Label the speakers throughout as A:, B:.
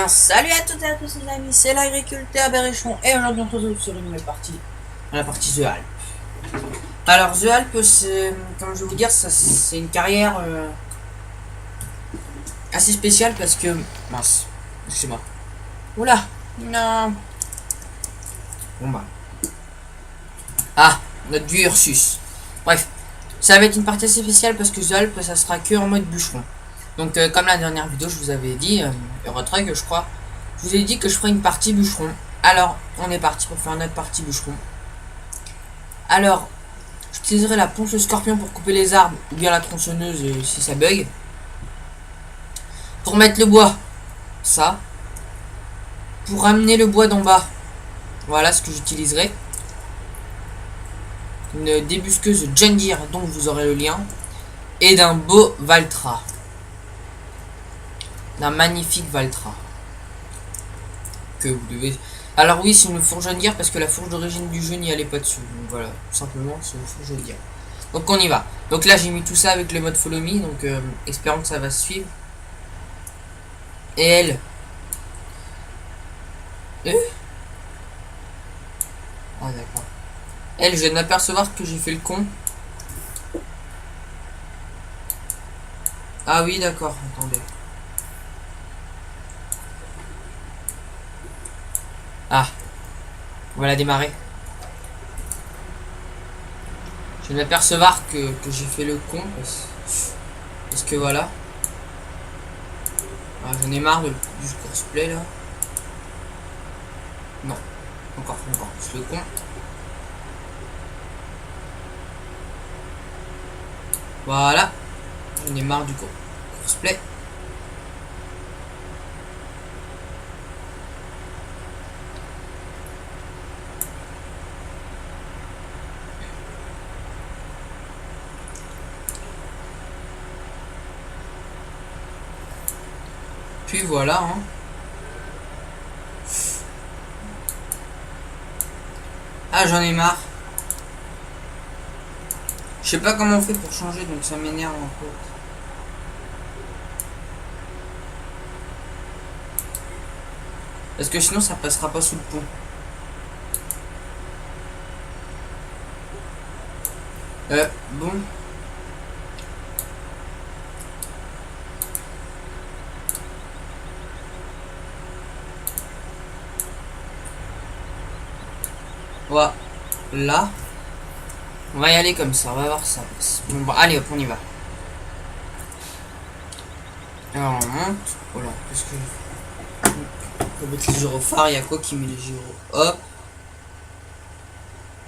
A: Salut à toutes et à tous les amis, c'est l'agriculteur Berrichon et aujourd'hui on se retrouve sur une nouvelle partie, la partie The Alp. Alors The Alp, c'est, comme je vais vous dire, ça c'est une carrière assez spéciale parce que... Mince, excusez-moi. Oula, non. Bon bah. Ah, notre vieux Ursus. Bref, ça va être une partie assez spéciale parce que The Alp, ça sera que en mode bûcheron. Donc comme la dernière vidéo, je vous avais dit, Eurotruck, je crois, je vous ai dit que je ferai une partie bûcheron. Alors, on est parti pour faire notre partie bûcheron. Alors, j'utiliserai la ponce scorpion pour couper les arbres, ou bien la tronçonneuse si ça bug. Pour mettre le bois, ça. Pour ramener le bois d'en bas, voilà ce que j'utiliserai. Une débusqueuse John Deere, dont vous aurez le lien. Et d'un beau Valtra. D'un magnifique Valtra. Que vous devez... Alors oui, c'est une fourche John Deere parce que la fourche d'origine du jeu n'y allait pas dessus. Donc voilà, tout simplement, c'est une fourche John Deere. Donc on y va. Donc là, j'ai mis tout ça avec le mode follow me, donc espérons que ça va suivre. Et elle... Ah d'accord. Elle, je viens de m'apercevoir que j'ai fait le con. Ah oui, d'accord, attendez. Ah, on va la démarrer. Je viens de m'apercevoir que j'ai fait le con parce que voilà. Ah, j'en ai marre du course-play là. Non, encore plus le con. Voilà, j'en ai marre du course-play. Puis voilà, hein. Ah, j'en ai marre. Je sais pas comment on fait pour changer, donc ça m'énerve un peu. Parce que sinon ça passera pas sous le pont. Bon. Voilà. On va y aller comme ça, on va voir ça. Bon, allez hop, on y va. Alors on monte. Voilà, qu'est-ce que... On va mettre les gyrophares, il y a quoi qui met les gyros? Hop.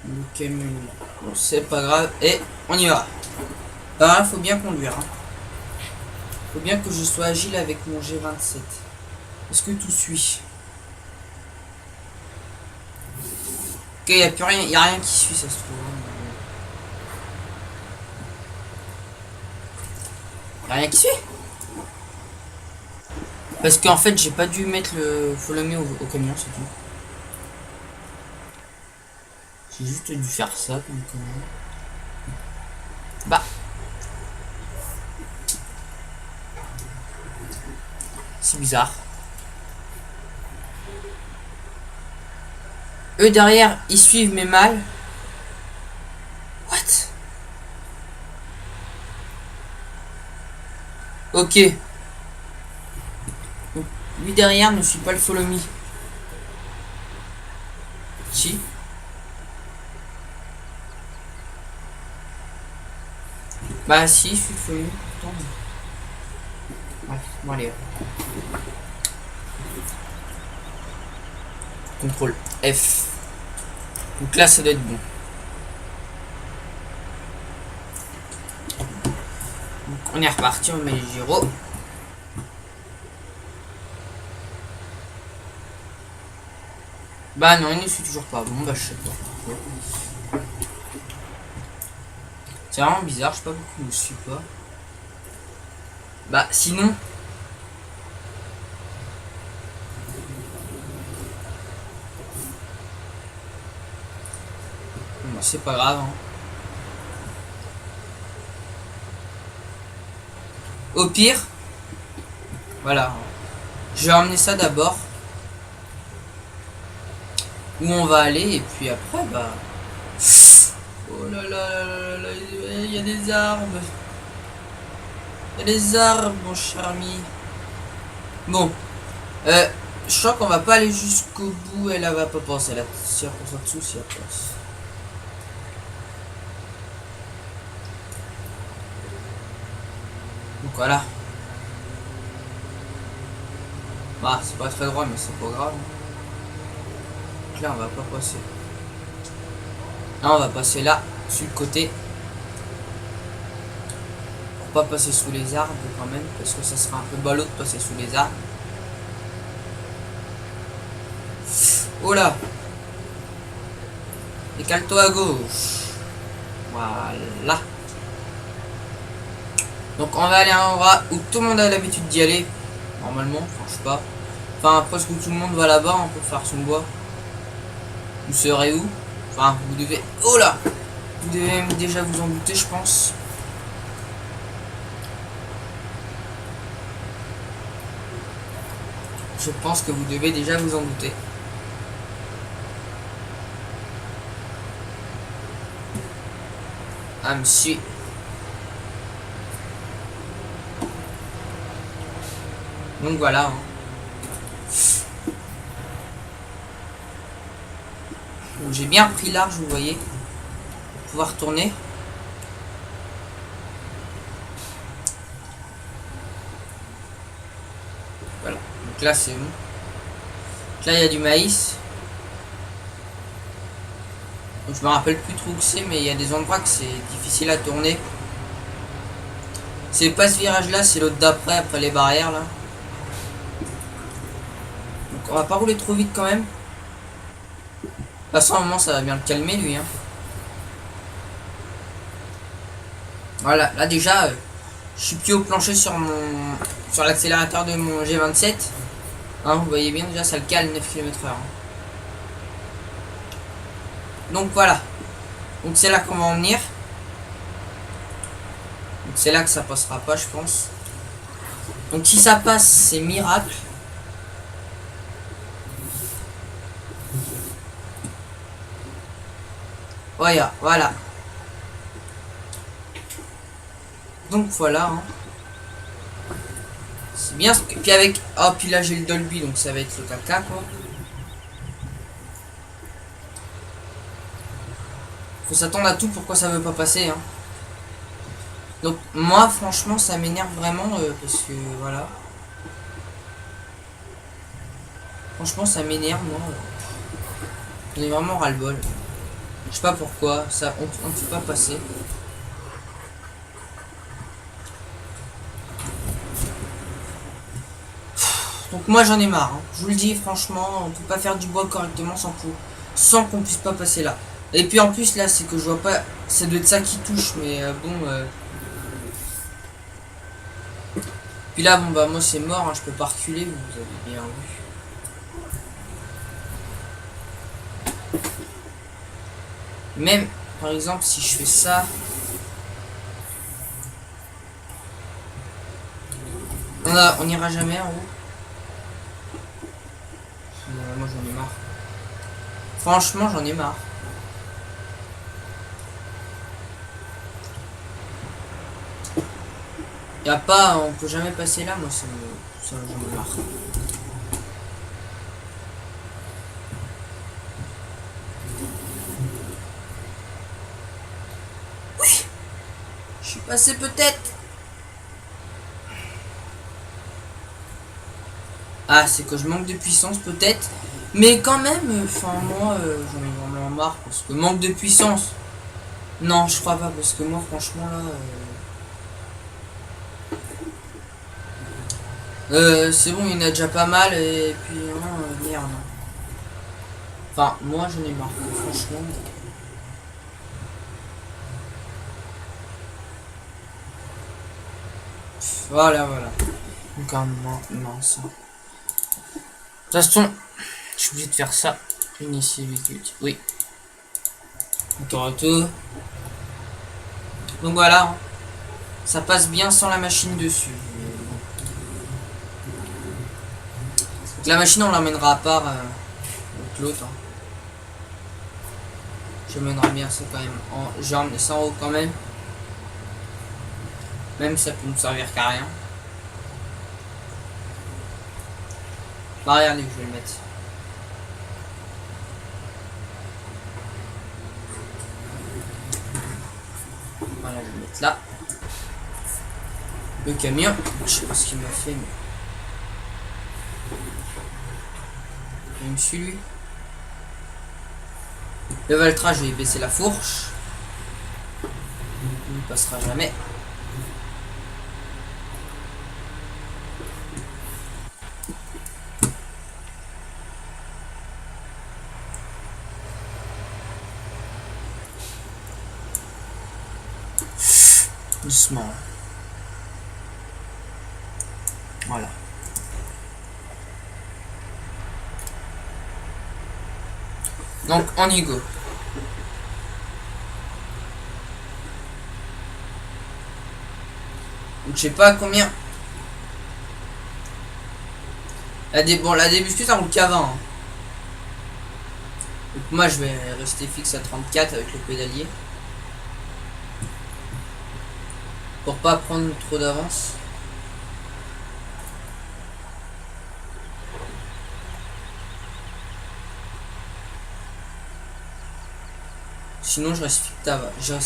A: Ok, bon, c'est pas grave. Et on y va. Alors là, faut bien conduire. Hein. Faut bien que je sois agile avec mon G27. Est-ce que tout suit? Ok, il n'y a plus rien, il n'y a rien qui suit, ça se trouve. Il n'y a rien qui suit. Parce qu'en fait, j'ai pas dû mettre le follow me au camion, c'est tout. J'ai juste dû faire ça comme camion. Bah. C'est bizarre. Eux derrière, ils suivent mes mâles. What? Ok. Donc, lui derrière ne suit pas le follow me. Si. Bah si, je suis le follow me. Pourtant. Bref, bon allez. Contrôle F. Donc là, ça doit être bon. Donc on est reparti, on met les gyros. Bah non, il ne suit toujours pas. Bon bah je sais pas. C'est vraiment bizarre, je sais pas pourquoi il ne suit pas. Bah sinon... Bon, c'est pas grave. Hein. Au pire... Voilà. Je vais ramener ça d'abord. Où on va aller, et puis après, bah... Oh là là là là là, il y a des arbres. Il y a des arbres, mon cher ami. Bon. Je crois qu'on va pas aller jusqu'au bout, elle va pas passer. La circonstance en dessous, si elle passe. Donc voilà. Bah, c'est pas très droit, mais c'est pas grave. Donc là, on va pas passer. Là, on va passer là, sur le côté. Pour pas passer sous les arbres quand même, parce que ça sera un peu ballot de passer sous les arbres. Oh là! Décale-toi à gauche. Voilà. Donc on va aller à un endroit où tout le monde a l'habitude d'y aller. Normalement, enfin je sais pas. Enfin presque tout le monde va là-bas, on peut faire son bois. Vous serez où? Enfin vous devez... Oh là! Vous devez déjà vous en douter je pense. Je pense que vous devez déjà vous en douter. Ah monsieur. Donc voilà. Hein. J'ai bien pris large, vous voyez. Pour pouvoir tourner. Voilà. Donc là c'est bon. Donc là il y a du maïs. Donc je me rappelle plus trop où c'est, mais il y a des endroits que c'est difficile à tourner. C'est pas ce virage là, c'est l'autre d'après, après les barrières là. Donc on va pas rouler trop vite quand même. De toute façon à un moment ça va bien le calmer lui hein. Voilà, là déjà je suis pied au plancher sur l'accélérateur de mon G27. Hein, vous voyez bien déjà ça le cale 9 km/h. Donc voilà. Donc c'est là qu'on va en venir. Donc c'est là que ça passera pas je pense. Donc si ça passe c'est miracle. Voilà, voilà. Donc voilà. Hein. C'est bien. Puis avec... Oh puis là j'ai le Dolby donc ça va être le caca quoi. Faut s'attendre à tout pourquoi ça veut pas passer hein. Donc moi franchement ça m'énerve vraiment parce que voilà. Franchement ça m'énerve moi. On est vraiment ras-le-bol. Je sais pas pourquoi, ça on ne peut pas passer. Donc moi j'en ai marre, hein. Je vous le dis franchement, on peut pas faire du bois correctement sans qu'on puisse pas passer là. Et puis en plus là c'est que je vois pas, ça doit être ça qui touche, mais bon. Puis là bon bah moi c'est mort, hein, je peux pas reculer, vous avez bien vu. Même par exemple si je fais ça. On ira jamais en haut. Moi j'en ai marre. Franchement j'en ai marre. Y a pas, on peut jamais passer là, moi ça j'en ai marre. Oui, je suis passé peut-être. Ah, c'est que je manque de puissance peut-être. Mais quand même, enfin moi j'en ai vraiment marre parce que manque de puissance. Non, je crois pas parce que moi franchement là... c'est bon, il y en a déjà pas mal et puis merde. Enfin, moi j'en ai marre, franchement. Voilà, voilà. Donc un non, ça. De toute façon, je suis obligé de faire ça. Initier vite. Oui. Encore tout. Donc voilà. Hein. Ça passe bien sans la machine dessus. Donc la machine on l'emmènera à part donc l'autre. Hein. Je mènerai bien ça quand même. J'ai emmené ça en haut quand même. Même ça peut nous servir qu'à rien. Bah regardez où je vais le mettre. Voilà, je vais le mettre là. Le camion, je sais pas ce qu'il m'a fait, mais... Il me suit lui. Le Valtra, je vais baisser la fourche. Il ne passera jamais. Doucement. Voilà. Donc on y go. Donc, je sais pas combien. La débuscule ça roule qu'avant. Hein. Donc moi je vais rester fixe à 34 avec le pédalier. Pour pas prendre trop d'avance. Sinon je reste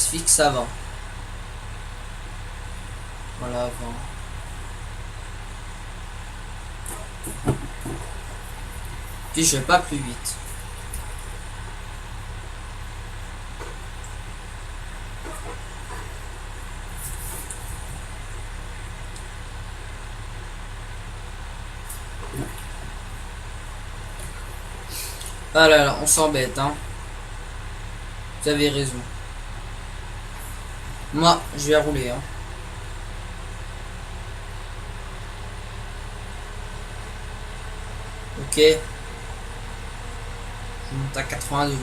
A: fixe avant. Voilà avant. Puis je vais pas plus vite. Ah là là, on s'embête hein. Vous avez raison. Moi, je vais rouler hein. Ok. Je monte à 82.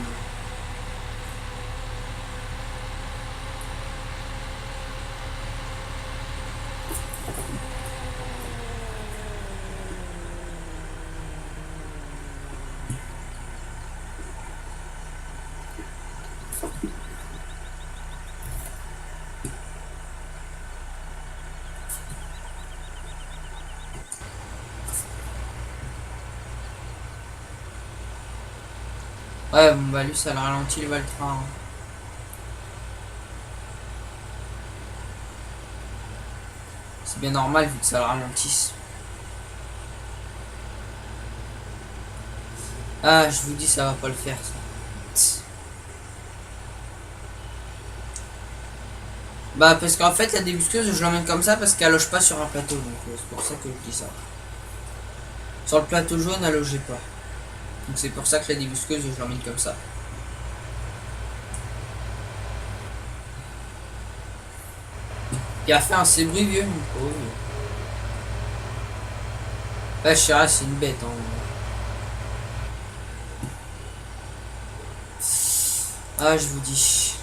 A: Ouais, bon bah lui ça le ralentit le Valtra. Hein. C'est bien normal vu que ça le ralentisse. Ah, je vous dis ça va pas le faire ça. Bah parce qu'en fait la débusqueuse je l'emmène comme ça parce qu'elle loge pas sur un plateau donc c'est pour ça que je dis ça. Sur le plateau jaune elle logeait pas. Donc c'est pour ça que la débusqueuse je l'emmène comme ça. Il a fait un ces bruit vieux. Oh, oui. Ouais, Chira c'est une bête hein. Ah je vous dis.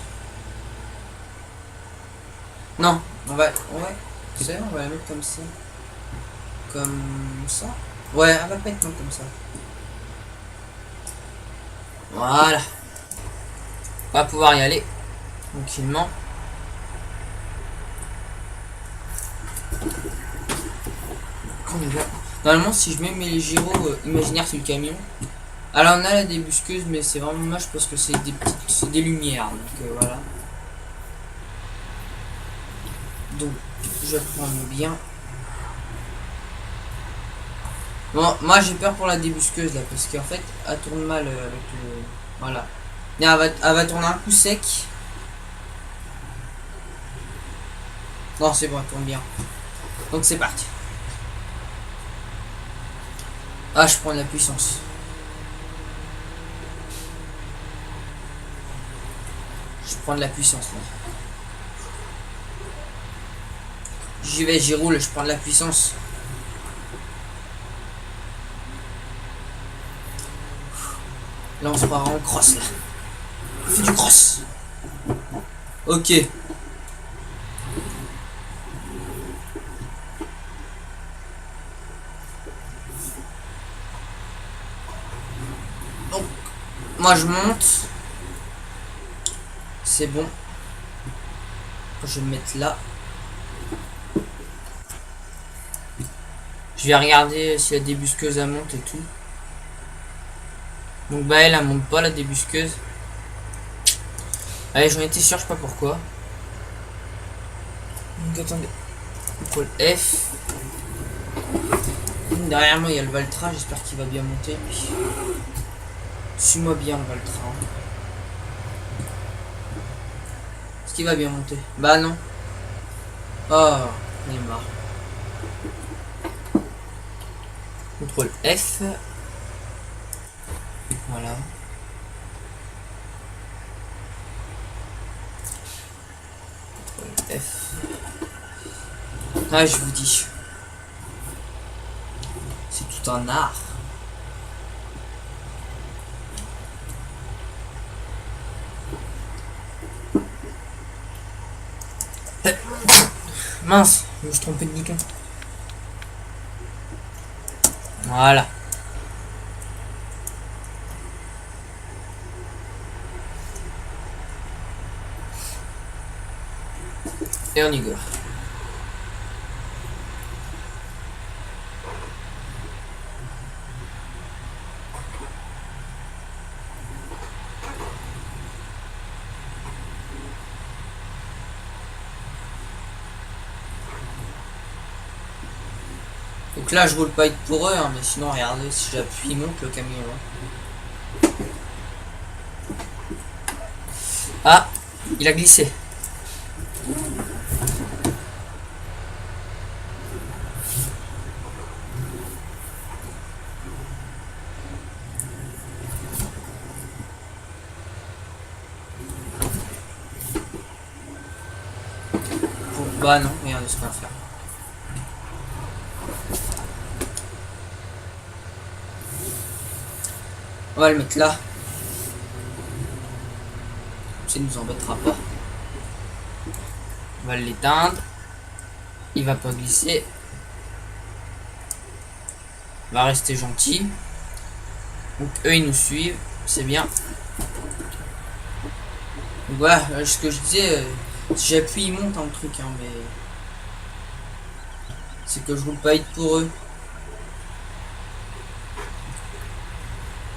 A: Non, on va la mettre comme ça. Comme ça. Ouais, elle va pas être comme ça. Voilà. On va pouvoir y aller tranquillement. Normalement, si je mets mes gyros imaginaires sur le camion, alors on a la débusqueuse, mais c'est vraiment moche parce que c'est des lumières. Donc voilà. Donc je vais prendre bien. Bon, moi j'ai peur pour la débusqueuse là parce qu'en fait elle tourne mal avec le. Voilà. Mais elle va tourner un coup sec. Non, c'est bon, elle tourne bien. Donc c'est parti. Ah, je prends de la puissance. Je prends de la puissance là. J'y vais, j'y roule, je prends de la puissance. Là on se part en cross là. On fait du cross. Ok. Moi je monte. C'est bon. Je vais me mettre là. Je vais regarder si la débusqueuse elle monte et tout. Donc bah elle monte pas la débusqueuse. Allez, j'en étais sûr, je sais pas pourquoi. Donc attendez. Contrôle F. Derrière moi il y a le Valtra, j'espère qu'il va bien monter. Suis-moi bien le Valtra. Est-ce qu'il va bien monter? Bah non. Oh, il est marre. Contrôle F. Voilà. Contrôle F. Ah, je vous dis. C'est tout un art. Mince, je me suis trompé de bouton. Voilà. Et on y go. Donc là je roule pas pour eux, hein, mais sinon regardez, si j'appuie il monte le camion. Hein. Ah, il a glissé. Bah non, regardez ce qu'on va faire. On va le mettre là. Ça ne nous embêtera pas. On va l'éteindre. Il va pas glisser. Il va rester gentil. Donc eux ils nous suivent. C'est bien. Donc voilà, ce que je disais, si j'appuie il monte un truc, hein, mais c'est que je roule pas vite pour eux.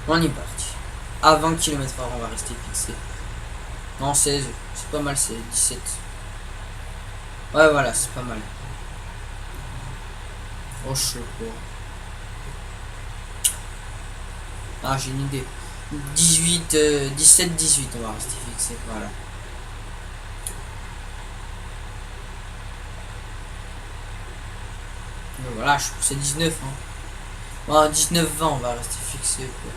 A: On est parti. À 20 km/h, on va rester fixé. Non, 16. C'est pas mal, c'est 17. Ouais, voilà, c'est pas mal. Oh, chaud, quoi. Ah, j'ai une idée. 18, 17, 18, on va rester fixé. Voilà. Donc voilà, je c'est 19. Hein. Bon, 19, 20, on va rester fixé, quoi.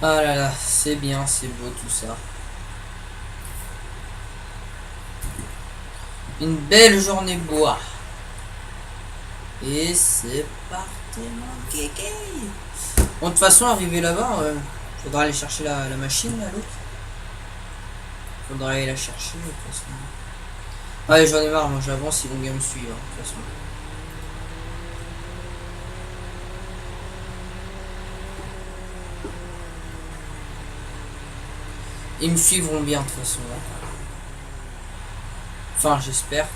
A: Ah là là, c'est bien, c'est beau tout ça. Une belle journée bois. Et c'est parti mon kéké. Bon, de toute façon, arrivé là-bas, faudra aller chercher la machine, là, l'autre. Faudra aller la chercher, de toute façon. Allez, j'en ai marre, moi j'avance, ils vont bien me suivre, de toute façon. Ils me suivront bien, de toute façon, là. Enfin, j'espère.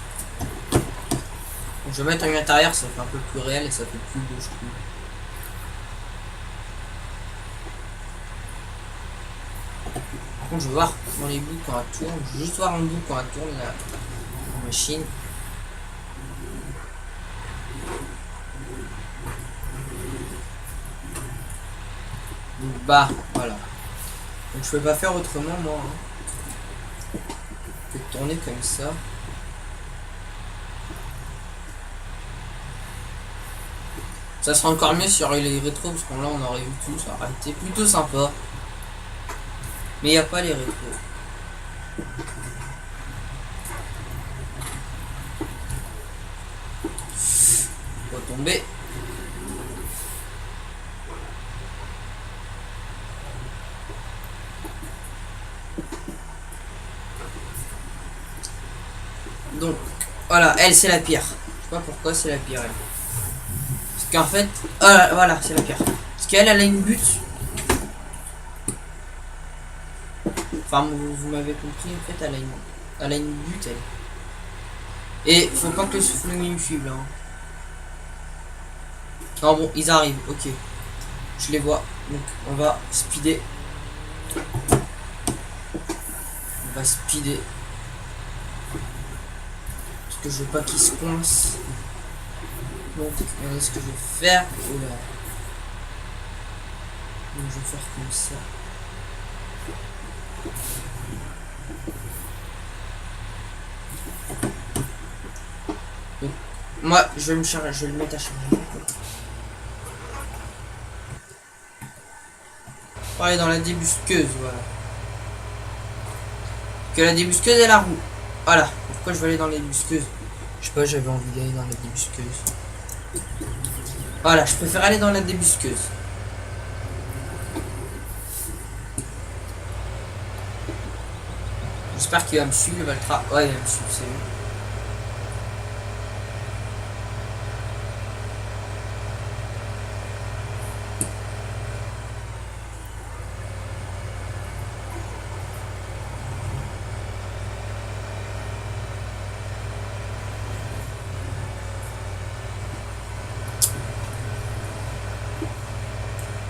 A: Donc, je vais mettre un intérieur, ça fait un peu plus réel et ça fait plus beau, je trouve. Par contre, je vais voir dans les bouts quand elle tourne. Je veux juste voir un bout quand elle tourne la machine. Donc, bah, voilà. Donc, je peux pas faire autrement, moi. Hein. Je peux tourner comme ça. Ça sera encore mieux si y aurait les rétros, parce que là on aurait vu tout, ça aurait été plutôt sympa. Mais il n'y a pas les rétros. Faut tomber. Donc, voilà, elle, c'est la pire. Je sais pas pourquoi c'est la pire, elle. Parce qu'en fait... voilà, c'est la pire. Parce qu'elle, elle a une butte. Enfin, vous m'avez compris, en fait, elle a une butte, elle. Et faut pas que le souffle me suive, là. Hein. Non, bon, ils arrivent, ok. Je les vois. Donc, on va speeder. On va speeder. Parce que je veux pas qu'ils se coincent. Donc, regardez ce que je vais faire. Oh là. Donc, je vais faire comme ça. Donc, moi, je vais me charger, je vais le mettre à charger. Pareil dans la débusqueuse, voilà. Que la débusqueuse est la roue. Voilà. Pourquoi je vais aller dans la débusqueuse? Je sais pas, j'avais envie d'aller dans la débusqueuse. Voilà, je préfère aller dans la débusqueuse. J'espère qu'il va me suivre, il va le ouais, il va me suivre, c'est lui.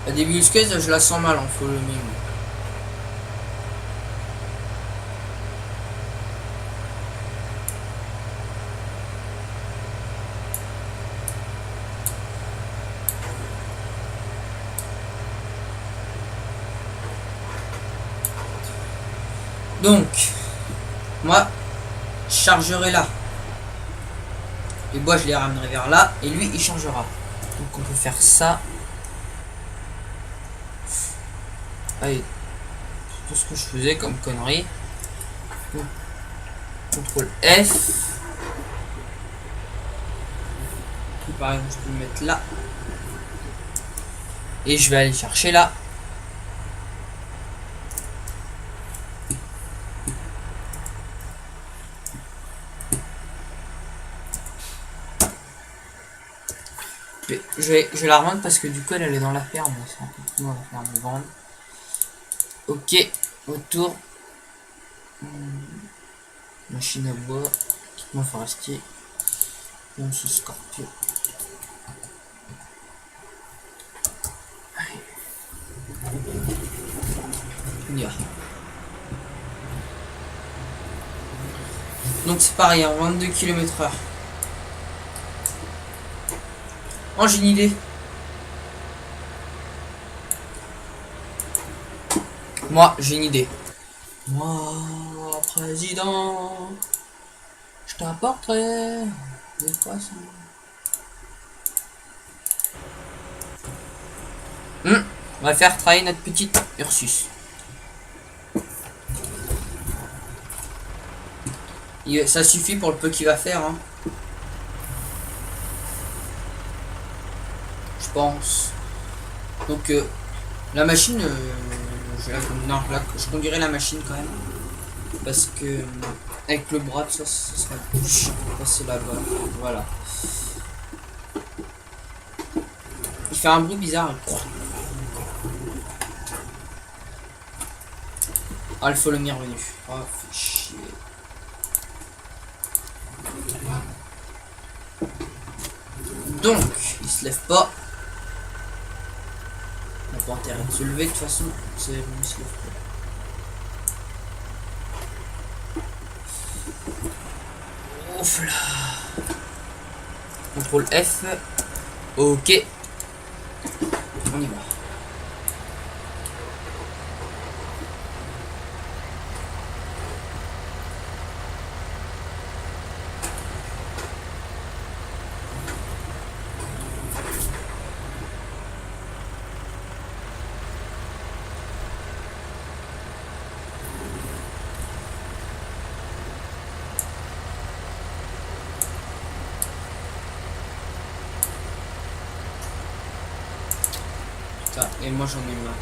A: La débusqueuse, je la sens mal en full mime. Donc, moi, je chargerai là. Les bois, je les ramènerai vers là. Et lui, il chargera. Donc, on peut faire ça. Allez. C'est tout ce que je faisais comme connerie. Donc, CTRL F. Puis, par exemple, je peux le mettre là. Et je vais aller chercher là. Je vais la revendre parce que du coup elle est dans la ferme. C'est un peu plus dans la ferme de vendre. Ok, autour. Machine à bois, équipement forestier. Bon, ce scorpion. Allez. On y va. Donc c'est pareil, hein, 22 km/h. Oh, j'ai une idée. Moi, j'ai une idée. Moi, président, je t'apporterai des poissons. On va faire travailler notre petite Ursus. Ça suffit pour le peu qu'il va faire. Hein. Je pense. Donc, la machine... je conduirai la machine quand même. Parce que avec le bras, ça sera plus passer là-bas. Voilà. Il fait un bruit bizarre. Ah, le follow me est revenu. Oh, fait chier. Donc, il se lève pas. On n'a pas intérêt de se lever de toute façon. C'est lui, il se lève pas. Ouf là. Contrôle F. Ok. On y va. Ça, et moi j'en ai marre.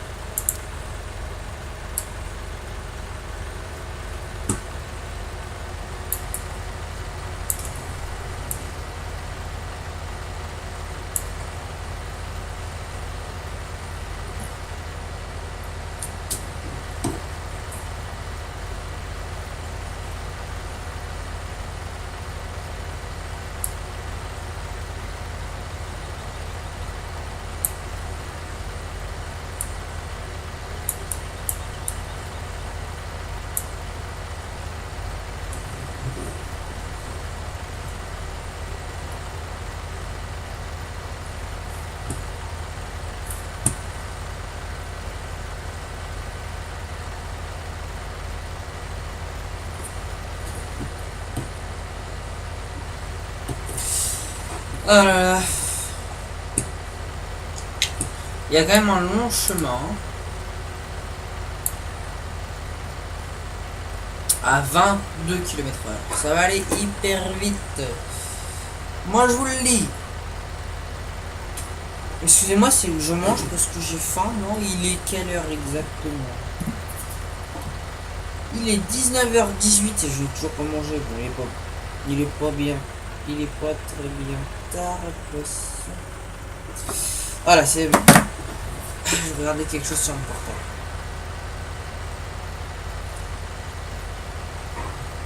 A: Oh là là. Il y a quand même un long chemin. À 22 km/h. Ça va aller hyper vite. Moi je vous le dis. Excusez-moi si je mange parce que j'ai faim. Non, il est quelle heure exactement? Il est 19h18 et je n'ai toujours pas mangé. Bon, il est pas bien. Il est pas très bien. Tard, voilà, c'est bon. Je vais regarder quelque chose sur mon portable.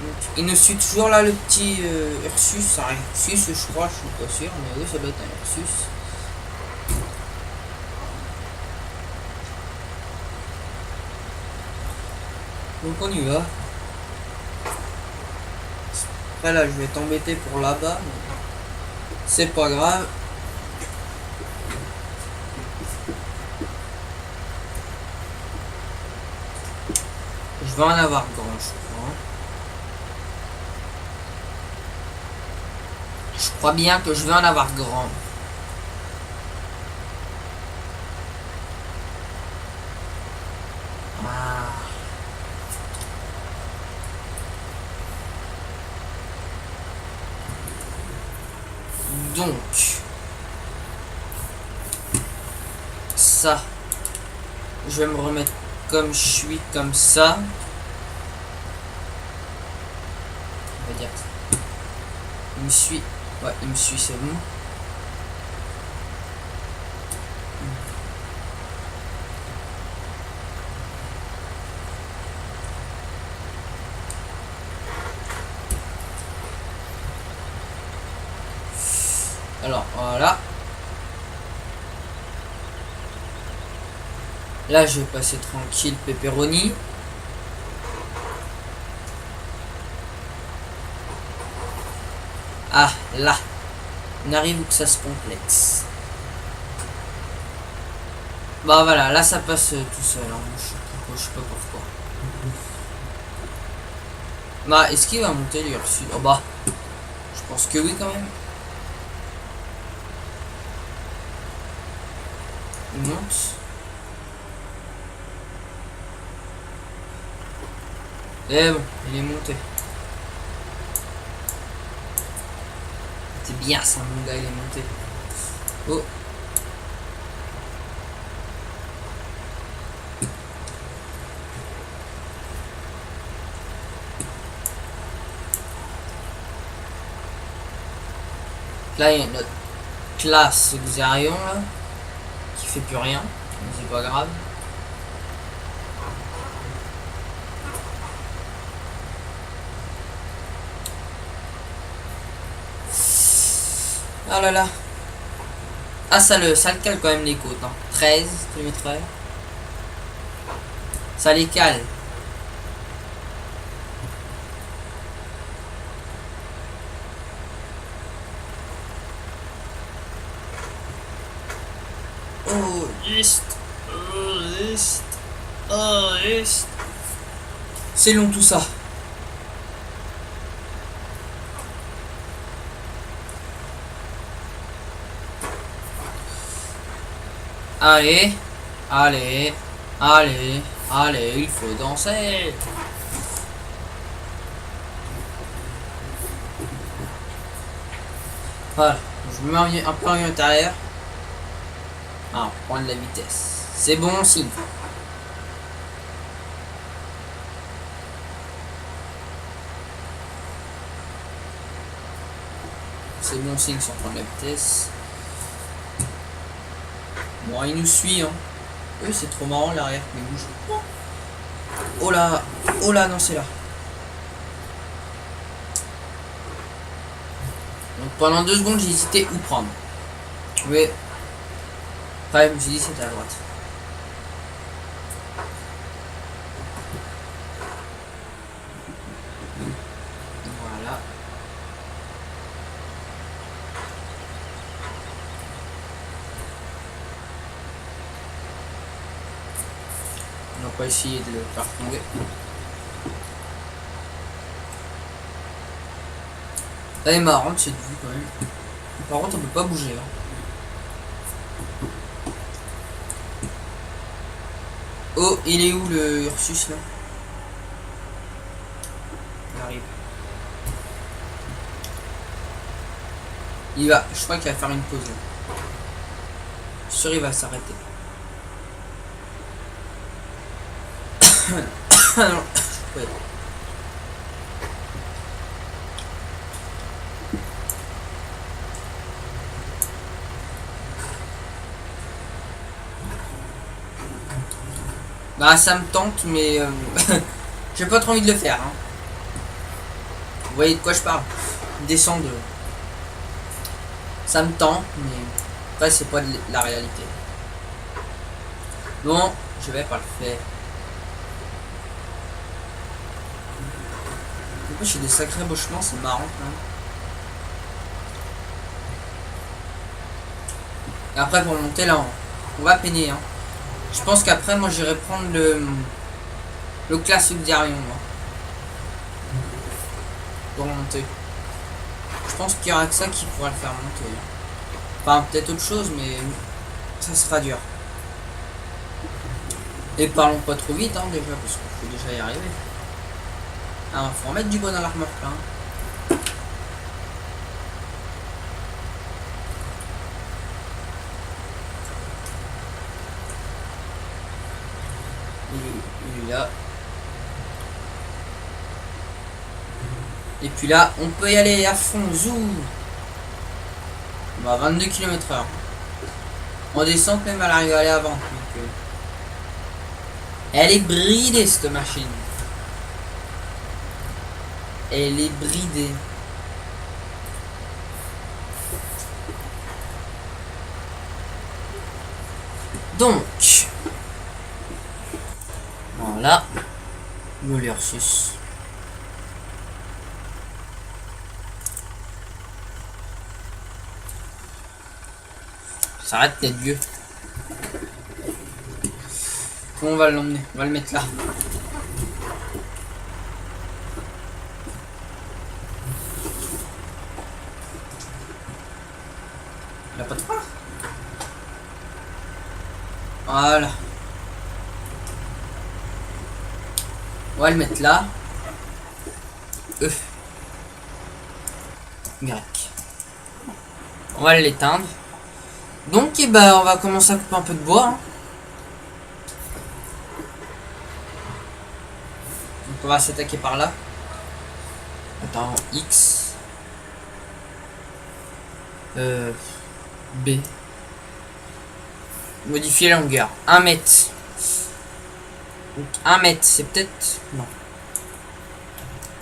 A: Donc, il nous suit toujours là le petit Ursus. Un Ursus, je crois, je suis pas sûr, mais oui, ça doit être un Ursus. Donc on y va. Après là, je vais t'embêter pour là-bas, mais c'est pas grave. Je vais en avoir grand, je crois. Je crois bien que je vais en avoir grand. Ah. Donc, ça, je vais me remettre comme je suis, comme ça. On va dire ça. Il me suit. Ouais, il me suit, c'est bon. Alors, voilà. Là, je vais passer tranquille, pepperoni. Ah, là. On arrive où que ça se complexe. Bah voilà, là ça passe tout seul. Hein. Je sais pas pourquoi. Bah, est-ce qu'il va monter l'Ursus? Oh bah, je pense que oui quand même. Il monte. Eh bon, il est monté. C'est bien ça, mon gars, il est monté. Oh. Là, il y a notre classe Xarion, là, qui fait plus rien. Mais c'est pas grave. Ah là là. Ah, ça le cale quand même les côtes. Hein. 13 km/h. Ça les cale. Oh, juste. Oh, juste. Oh, juste. C'est long tout ça. Allez, allez, allez, allez, il faut danser. Voilà, je me mets un peu en intérieur. Ah, prendre la vitesse. C'est bon signe. C'est bon signe sans prendre la vitesse. Bon, il nous suit, hein. Oui, c'est trop marrant l'arrière qui bouge. Oh là, non, c'est là. Donc pendant 2 secondes, j'ai hésité où prendre. Mais après, je me suis dit c'était à droite. Voilà. On va pas essayer de le faire tomber. Elle est marrante cette vue quand même. Par contre, on peut pas bouger. Hein. Oh, il est où le Ursus là? Il arrive. Il va, je crois qu'il va faire une pause. Je suis sûr il va s'arrêter. Non, ouais. Bah ça me tente mais j'ai pas trop envie de le faire. Hein. Vous voyez de quoi je parle? Descendre. Ça me tente mais après c'est pas de la réalité. Bon, je vais pas le faire. J'ai des sacrés embauchements, c'est marrant. Hein. Et après pour monter là, on va peiner. Hein. Je pense qu'après moi j'irai prendre le classique d'Arion pour monter. Je pense qu'il y aura que ça qui pourra le faire monter. Enfin peut-être autre chose mais ça sera dur. Et parlons pas trop vite hein, déjà parce qu'il faut déjà y arriver. Alors faut remettre du bon à l'armure plein. Il est là. Et puis là, on peut y aller à fond, zoom. On va à 22 km/h. En descente même, elle arrive à aller avant. Donc, elle est bridée cette machine. Elle est bridée. Donc, voilà, le Lursus. Ça arrête d'être vieux. Comment on va l'emmener? On va le mettre là. Il a pas de phare. Voilà. On va le mettre là. Y. On va l'éteindre. Donc, et ben, on va commencer à couper un peu de bois. Hein. Donc, on va s'attaquer par là. Attends, X. B. Modifier la longueur. 1 mètre. Donc, 1 mètre, c'est peut-être... Non.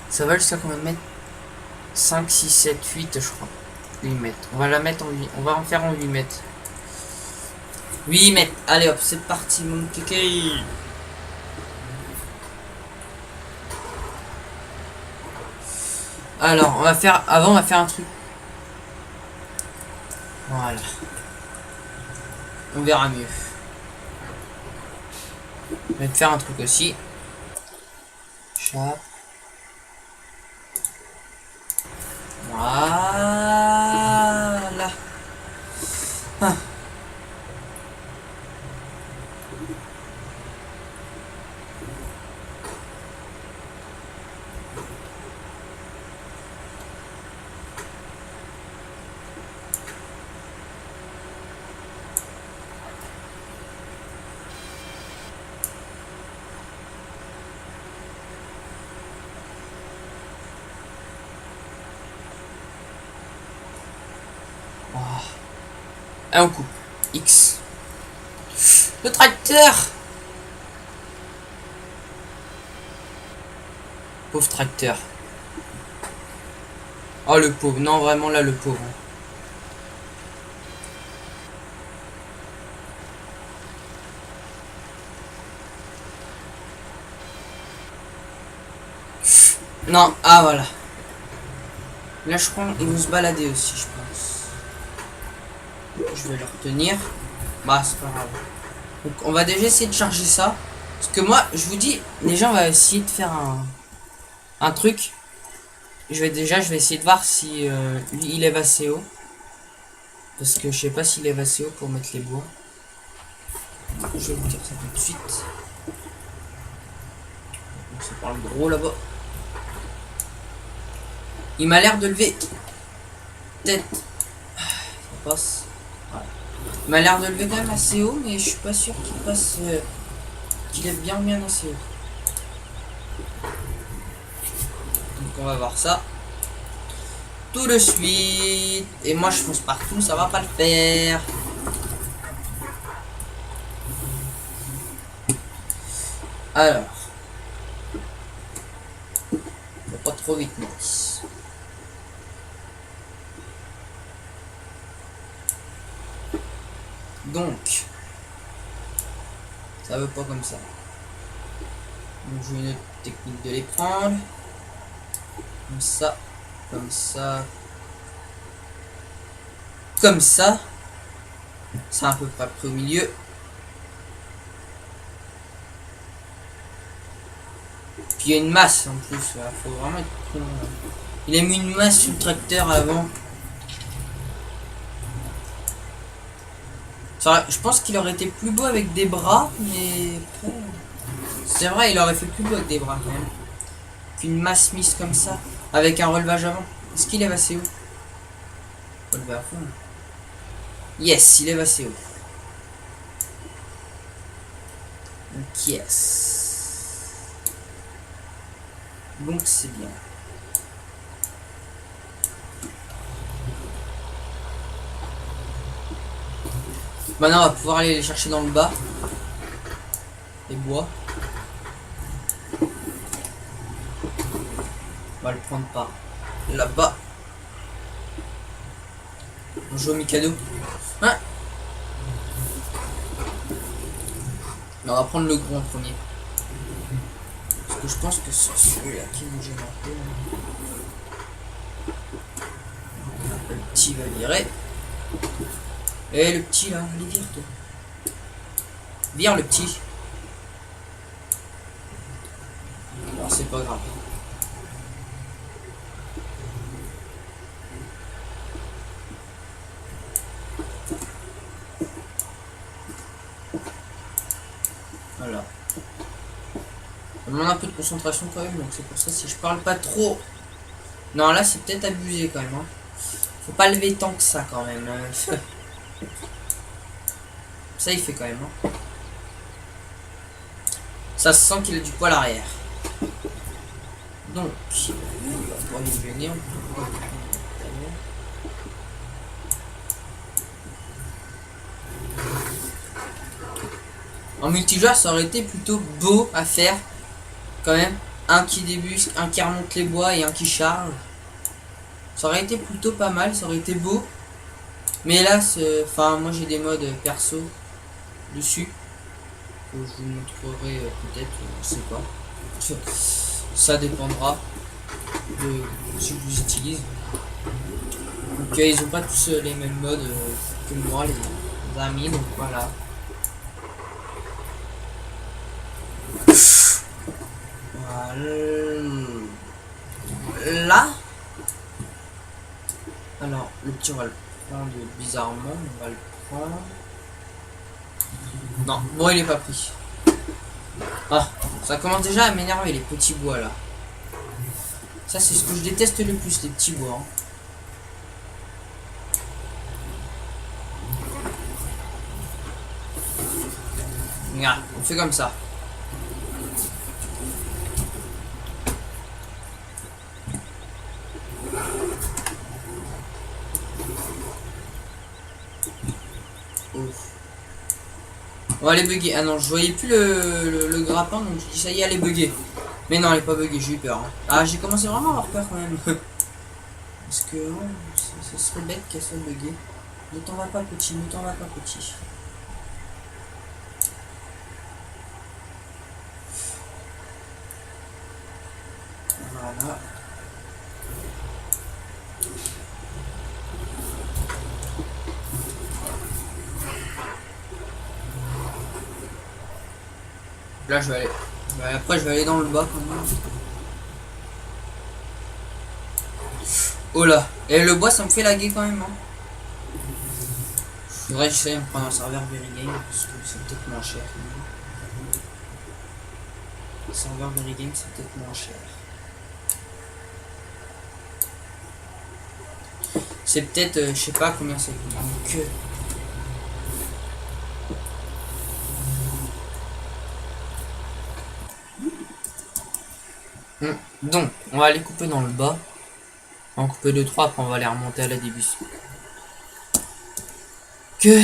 A: Ça va jusqu'à combien de mètres? 5, 6, 7, 8, je crois. 8 mètres. On va la mettre en 8. On va en faire en 8 mètres. 8 mètres. Allez hop, c'est parti mon kéké. Alors, on va faire... Avant, on va faire un truc. Voilà. On verra mieux. Je vais te faire un truc aussi. Chat. Voilà. Ah. Un coup. X. Le tracteur. Pauvre tracteur. Oh le pauvre. Non vraiment là le pauvre. Non. Ah voilà. Là je crois qu'ils vont se balader aussi je pense. Je vais le retenir. Bah c'est pas grave. Donc on va déjà essayer de charger ça. Parce que moi je vous dis, déjà on va essayer de faire un truc. Je vais essayer de voir si lui il est assez haut. Parce que je sais pas s'il est assez haut pour mettre les bois. Je vais vous dire ça tout de suite. Donc c'est par le gros là-bas. Il m'a l'air de lever tête. Ça passe. Voilà. Il m'a l'air de lever quand même assez haut, mais je suis pas sûr qu'il passe. Qu'il lève bien assez haut. Donc on va voir ça tout de suite. Et moi je fonce partout, ça va pas le faire. Alors. Faut pas trop vite, Maurice. Donc. Ça veut pas comme ça. Donc j'ai une autre technique de les prendre. Comme ça. Comme ça. Comme ça. C'est à peu près au milieu. Puis il y a une masse en plus. Là. Faut vraiment être con. Il a mis une masse sur le tracteur avant. Ça, je pense qu'il aurait été plus beau avec des bras, mais c'est vrai, il aurait fait plus beau avec des bras quand même. Qu'une masse mise comme ça, avec un relevage avant. Est-ce qu'il est assez haut? Relever à fond. Yes, il est assez haut. Donc yes. Donc c'est bien. Maintenant on va pouvoir aller les chercher dans le bas. Les bois. On va le prendre par là-bas. On joue au Mikado. Hein? On va prendre le gros en premier. Parce que je pense que c'est celui-là qui nous gêne un peu. Le petit va virer. Et le petit là, allez vire toi. Vire le petit. Alors c'est pas grave. Voilà. On demande un peu de concentration quand même, donc c'est pour ça si je parle pas trop. Non là c'est peut-être abusé quand même. Hein. Faut pas lever tant que ça quand même. Ça il fait quand même. Hein. Ça se sent qu'il a du poil à l'arrière. Donc, on va pas nous gêner. En multijoueur, ça aurait été plutôt beau à faire. Quand même. Un qui débusque, un qui remonte les bois et un qui charge. Ça aurait été plutôt pas mal, ça aurait été beau. Mais là, enfin, moi j'ai des modes perso dessus. Que je vous montrerai peut-être, je sais pas. Ça dépendra de ce que vous utilisez. Donc ils ont pas tous les mêmes modes que moi, les amis, donc voilà. Voilà. Alors, le petit on va le prendre bizarrement, on va le prendre. Non, bon il est pas pris. Ah, ça commence déjà à m'énerver les petits bois là. Ça c'est ce que je déteste le plus, les petits bois. Hein. Regarde, on fait comme ça. Ouf. On va aller bugger. Ah non, je voyais plus le grappin, donc je dis ça y est, elle est buggée. Mais non, elle est pas buggée, j'ai eu peur. Hein. Ah, j'ai commencé vraiment à avoir peur quand même. Parce que ce serait bête qu'elle soit buggée. Ne t'en va pas petit, ne t'en va pas petit. Voilà. Là je vais aller. Après je vais aller dans le bas quand même. Oh là. Et le bois ça me fait laguer quand même. Hein. Faudrait que j'essaye de me prendre un serveur Very Game parce que c'est peut-être moins cher. Le serveur Very Game c'est peut-être moins cher. C'est peut-être, je sais pas combien ça coûte. Donc, on va aller couper dans le bas. On va en couper 2-3, après on va aller remonter à la début. Que...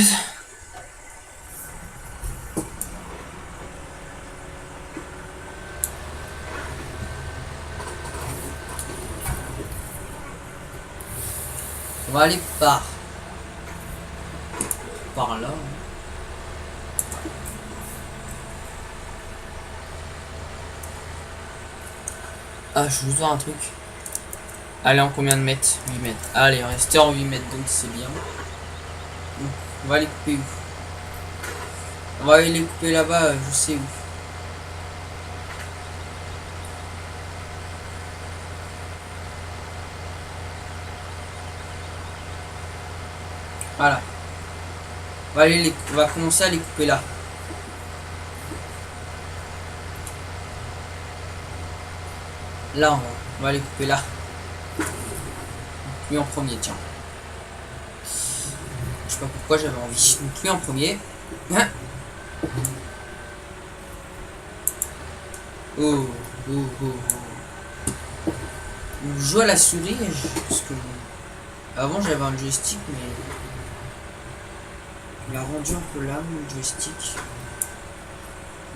A: On va aller par là. Ah, je veux voir un truc. Allez, en combien de mètres? 8 mètres. Allez, on reste en 8 mètres, donc c'est bien. Donc, on va les couper où? On va aller les couper là-bas, je sais où. Voilà. On va commencer à les couper là. Là, on va les couper là. Lui en premier, tiens. Je sais pas pourquoi j'avais envie. Donc lui en premier. Oh, oh, oh, oh. Je joue à la souris parce que avant j'avais un joystick, mais il a rendu un peu l'âme le joystick.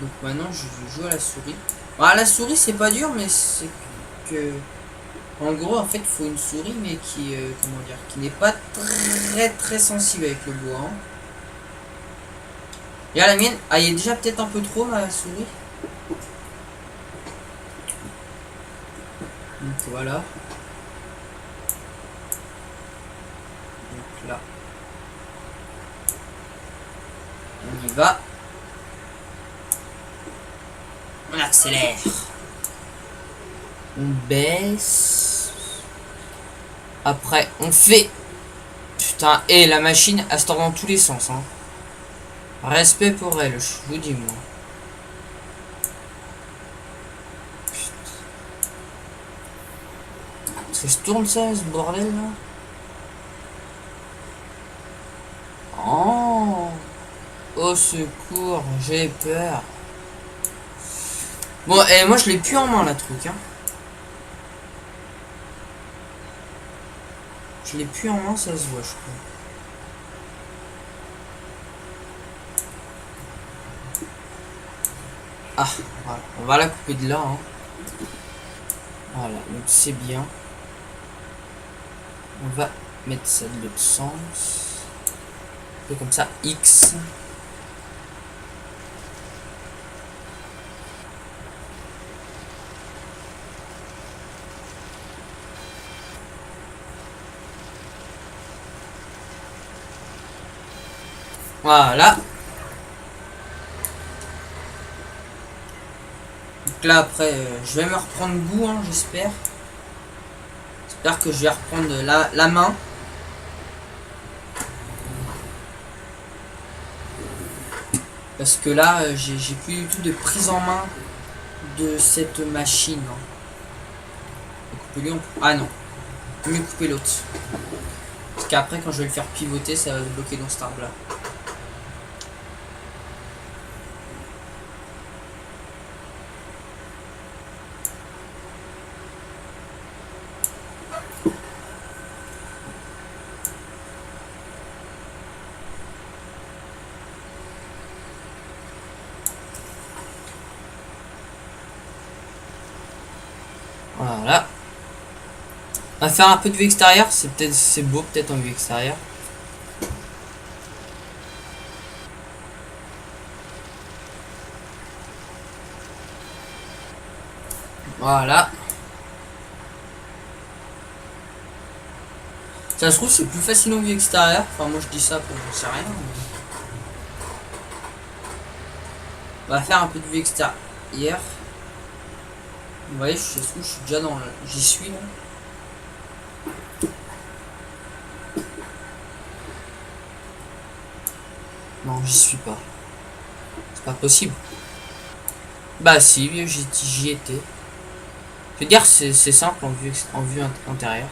A: Donc maintenant je joue à la souris. Ah, la souris c'est pas dur, mais c'est que en gros en fait il faut une souris mais qui comment dire, qui n'est pas très sensible avec le bois. Hein. Et à la mienne, ah il est déjà peut-être un peu trop ma souris. Donc voilà. Donc là. On y va. On accélère. On baisse. Après, on fait. Putain, et la machine, elle se tourne dans tous les sens. Hein. Respect pour elle, je vous dis moi. Ça se tourne ça, ce bordel là. Oh, au secours, j'ai peur. Bon, et moi je l'ai plus en main la truc. Hein. Je l'ai plus en main, ça se voit, je crois. Ah, voilà. On va la couper de là. Hein. Voilà, donc c'est bien. On va mettre ça de l'autre sens. Et comme ça, X. Voilà. Donc là après, je vais me reprendre goût, hein, j'espère. J'espère que je vais reprendre la main. Parce que là, j'ai plus du tout de prise en main de cette machine. Hein. Couper lui, ah non. Mieux couper l'autre. Parce qu'après, quand je vais le faire pivoter, ça va se bloquer dans cet arbre là. Voilà. On va faire un peu de vue extérieure, c'est beau peut-être en vue extérieure. Voilà. Ça se trouve c'est plus facile en vue extérieure. Enfin moi je dis ça pour j'en sais rien. Mais... on va faire un peu de vue extérieure. Vous voyez, je suis déjà dans le... j'y suis là. Non, j'y suis pas. C'est pas possible. Bah si, j'y étais. Je veux dire, c'est simple en vue intérieure.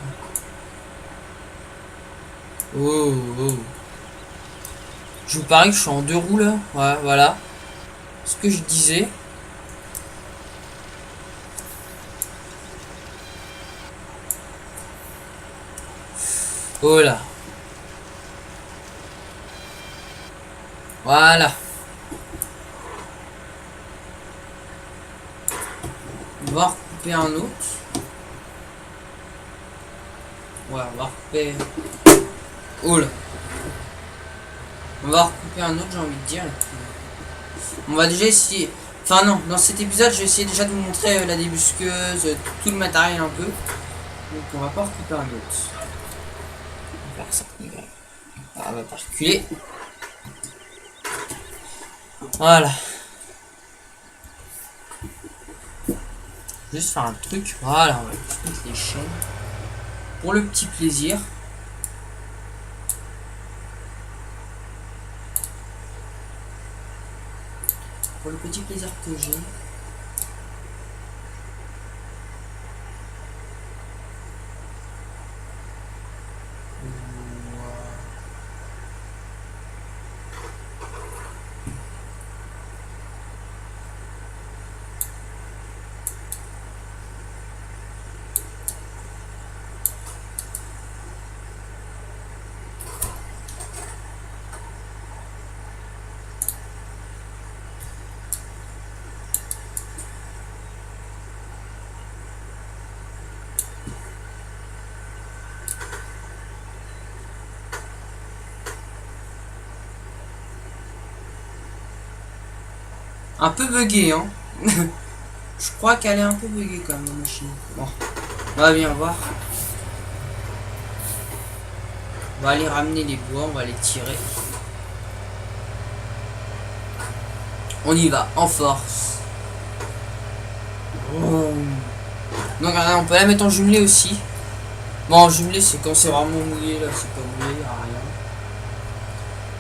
A: Oh, oh. Je vous parie que je suis en 2 roues là. Ouais, voilà. Ce que je disais. Oh là. Voilà. On va recouper un autre. Ouais, on va recouper. Oh là. On va recouper un autre, j'ai envie de dire. On va déjà essayer. Enfin non, dans cet épisode, je vais essayer déjà de vous montrer la débusqueuse, tout le matériel un peu. Donc on va pas recouper un autre. On va faire ça. Ah, on va pas reculer. Voilà. Juste faire un truc. Voilà, on va juste mettre les chaînes. Pour le petit plaisir. Pour le petit plaisir que j'ai. Un peu bugué, hein. Je crois qu'elle est un peu buguée quand même, la machine. Bon, on va bien voir. On va aller ramener les bois, on va les tirer. On y va, en force. Oh. Donc on peut la mettre en jumelé aussi. Bon, en jumelé, c'est quand c'est vraiment mouillé, là, c'est pas mouillé, y a rien.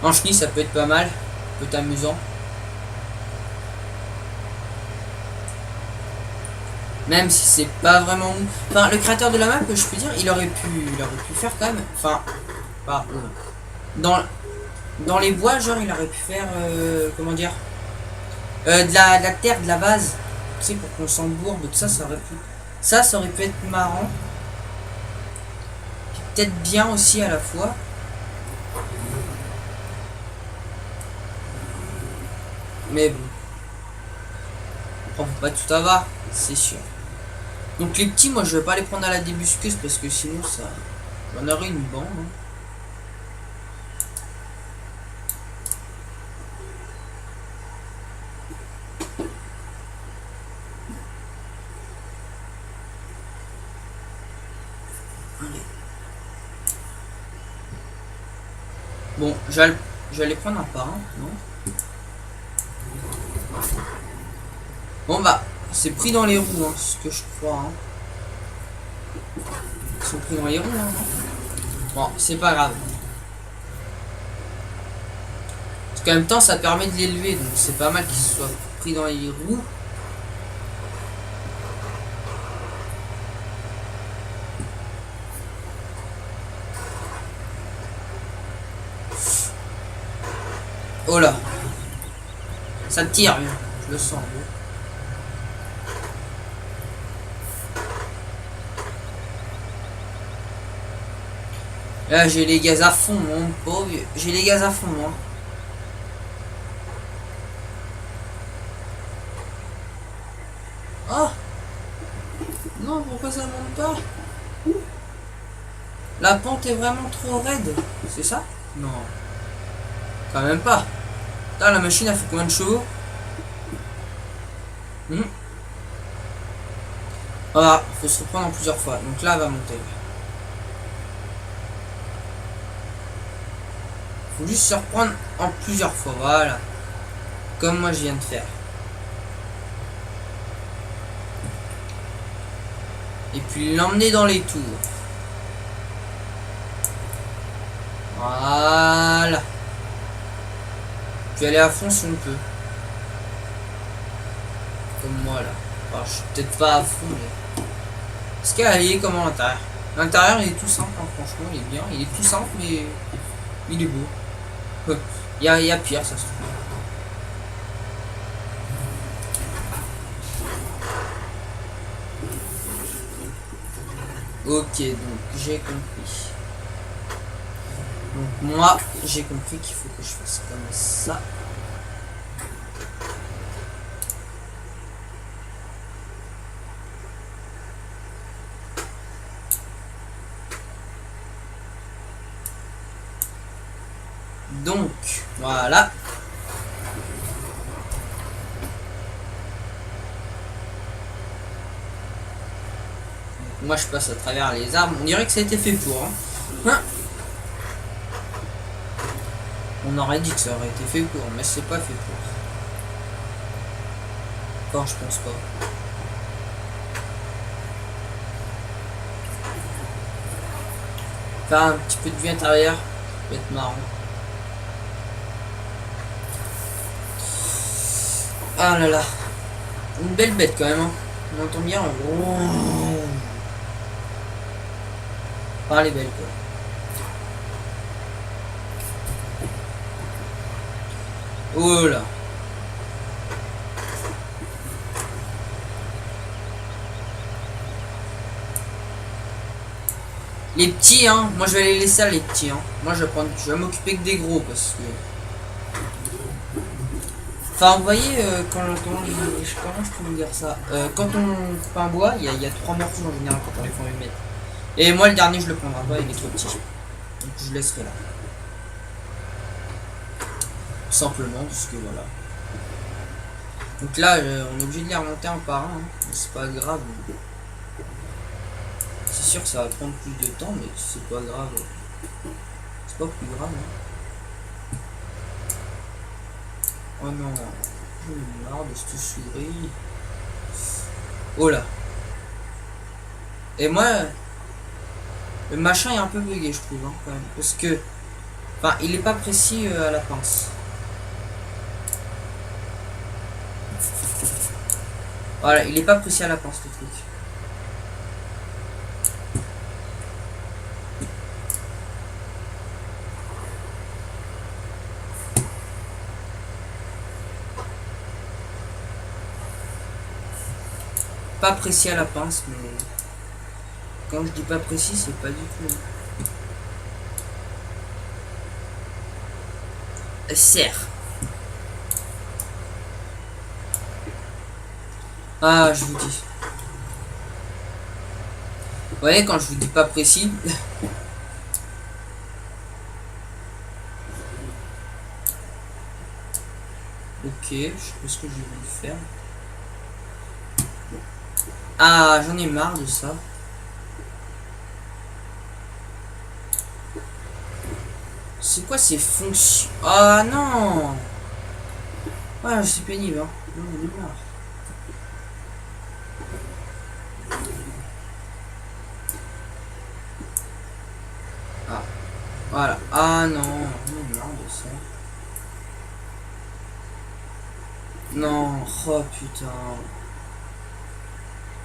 A: En chenille, ça peut être pas mal, peut être amusant. Même si c'est pas vraiment... Enfin, le créateur de la map, je peux dire, il aurait pu faire quand même... Enfin, pas... Dans les bois, genre, il aurait pu faire... comment dire de la terre, de la base. Tu sais, pour qu'on s'embourbe, tout ça, ça aurait pu... Ça aurait pu être marrant. Peut-être bien aussi à la fois. Mais bon. On peut pas tout avoir, c'est sûr. Donc les petits, moi je vais pas les prendre à la débusqueuse parce que sinon ça... J'en aurait une bande. Hein. Allez. Bon, j'allais prendre un par un, non? Bon bah, c'est pris dans les roues, hein, ce que je crois. Hein. Ils sont pris dans les roues, hein, non? Bon, c'est pas grave. Parce qu'en même temps, ça permet de l'élever, donc c'est pas mal qu'ils soient pris dans les roues. Oh là, ça tire, je le sens. Là, j'ai les gaz à fond, mon pauvre. J'ai les gaz à fond, moi. Oh non, pourquoi ça monte pas? La pente est vraiment trop raide. C'est ça? Non. Quand même pas. Putain, la machine a fait combien de chevaux? Voilà, faut se reprendre en plusieurs fois. Donc là, elle va monter. Faut juste se reprendre en plusieurs fois. Voilà. Comme moi, je viens de faire. Et puis l'emmener dans les tours. Voilà. Puis aller à fond si on peut. Comme moi là. Alors, je suis peut-être pas à fond, mais... Est-ce qu'elle est comment l'intérieur? L'intérieur il est tout simple, hein, franchement, il est bien. Il est tout simple, mais il est beau. Il y a pire, ça se trouve. Ok, donc j'ai compris. Donc moi, j'ai compris qu'il faut que je fasse comme ça. Donc, voilà. Moi, je passe à travers les arbres. On dirait que ça a été fait pour. Hein. On aurait dit que ça aurait été fait pour, mais c'est pas fait pour. Enfin, je pense pas. Faire un petit peu de vue intérieure, ça peut être marrant. Ah là là. Une belle bête quand même. Hein. On entend bien. Ah, elle est belle quoi. Oh là. Les petits, hein. Moi, je vais les laisser à les petits, hein. Moi, je vais m'occuper que des gros parce que... Enfin, vous voyez, comment je peux vous dire ça, quand on coupe un bois, il y a 3 morceaux en général quand on les fait mettre. Et moi, le dernier, je le prendrai pas, il est trop petit. Donc, je laisserai là. Simplement, parce que voilà. Donc là, on est obligé de les remonter un par un. Hein. C'est pas grave. C'est sûr que ça va prendre plus de temps, mais c'est pas grave. C'est pas plus grave. Hein. Oh non. J'en ai marre de cette souris. Oh là. Et moi, le machin est un peu bugué, je trouve, hein, quand même. Parce que, enfin, il est pas précis à la pince. Voilà, il est pas précis à la pince, le truc. Pas précis à la pince, mais quand je dis pas précis, c'est pas du tout. Serre. Ah, je vous dis. Vous voyez, quand je vous dis pas précis. Ok, je sais pas ce que j'ai voulu faire. Ah, j'en ai marre de ça. C'est quoi ces fonctions? Ah non. Ah, c'est pénible, hein. Non, j'en ai marre. Ah, voilà. Ah non, j'en ai marre de ça. Non, oh putain.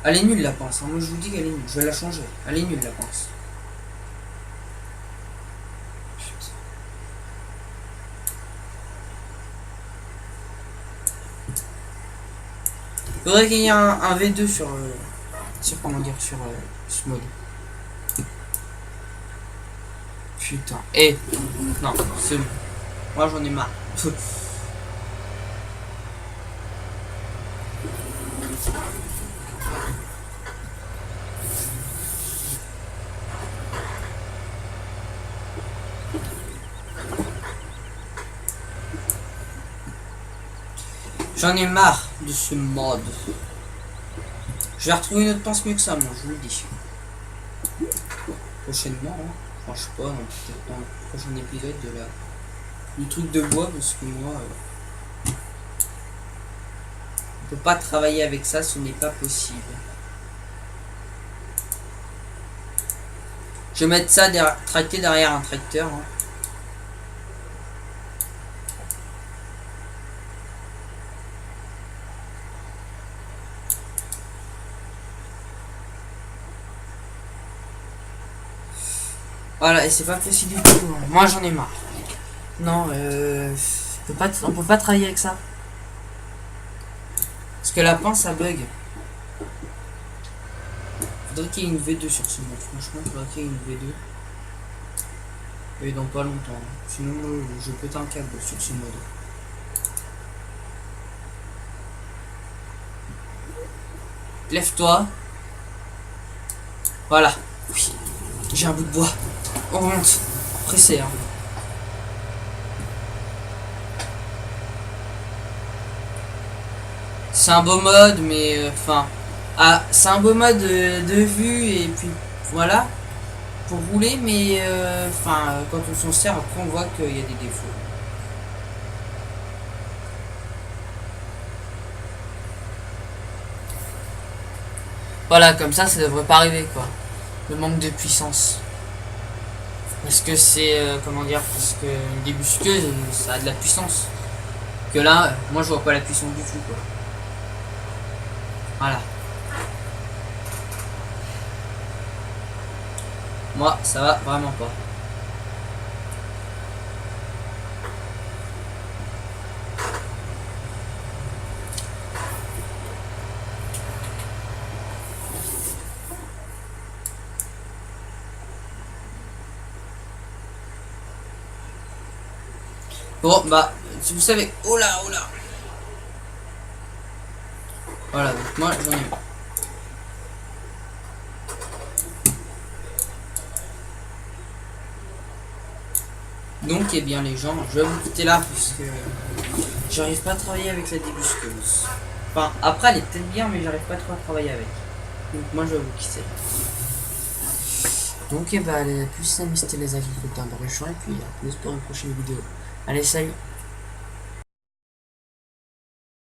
A: Elle est nulle la pince, hein. Moi je vous dis qu'elle est nulle. Je vais la changer. Elle est nulle la pince. Faudrait qu'il y ait un V2 sur comment dire, sur ce mode. Putain. Eh, non, c'est bon. Moi j'en ai marre. J'en ai marre de ce mode. Je vais retrouver une autre pince mieux que ça, moi, je vous le dis. Prochainement, hein. Enfin, je sais pas, peut-être dans le prochain épisode du truc de bois, parce que moi, on peut pas travailler avec ça, ce n'est pas possible. Je vais mettre ça tracté derrière un tracteur. Hein. Voilà, et c'est pas possible du tout. Hein. Moi j'en ai marre. Non, on peut pas travailler avec ça. Parce que la pince ça bug. Faudrait qu'il y ait une V2 sur ce mode. Franchement, faudrait qu'il y ait une V2. Et dans pas longtemps. Sinon, je pète un câble sur ce mode. Lève-toi. Voilà. Oui. J'ai un bout de bois. On remonte. Pressé, hein. C'est un beau mode, mais enfin, c'est un beau mode de vue et puis voilà pour rouler, mais enfin quand on s'en sert, après on voit qu'il y a des défauts. Voilà, comme ça devrait pas arriver quoi. Le manque de puissance. Parce que c'est comment dire, parce que une débusqueuse ça a de la puissance. Que là, moi je vois pas la puissance du tout quoi. Voilà. Moi, ça va vraiment pas. Bon, bah, si vous savez... Oh là, oh là. Voilà, donc moi, j'en ai marre. Donc, eh bien, les gens, je vais vous quitter là, parce que j'arrive pas à travailler avec la débusqueuse. Enfin, après, elle est peut-être bien, mais j'arrive pas trop à travailler avec. Donc, moi, je vais vous quitter. Donc, eh ben, allez, plus amis, c'était les agriculteurs de Ruchon, et puis à plus pour une prochaine vidéo. Allez, salut!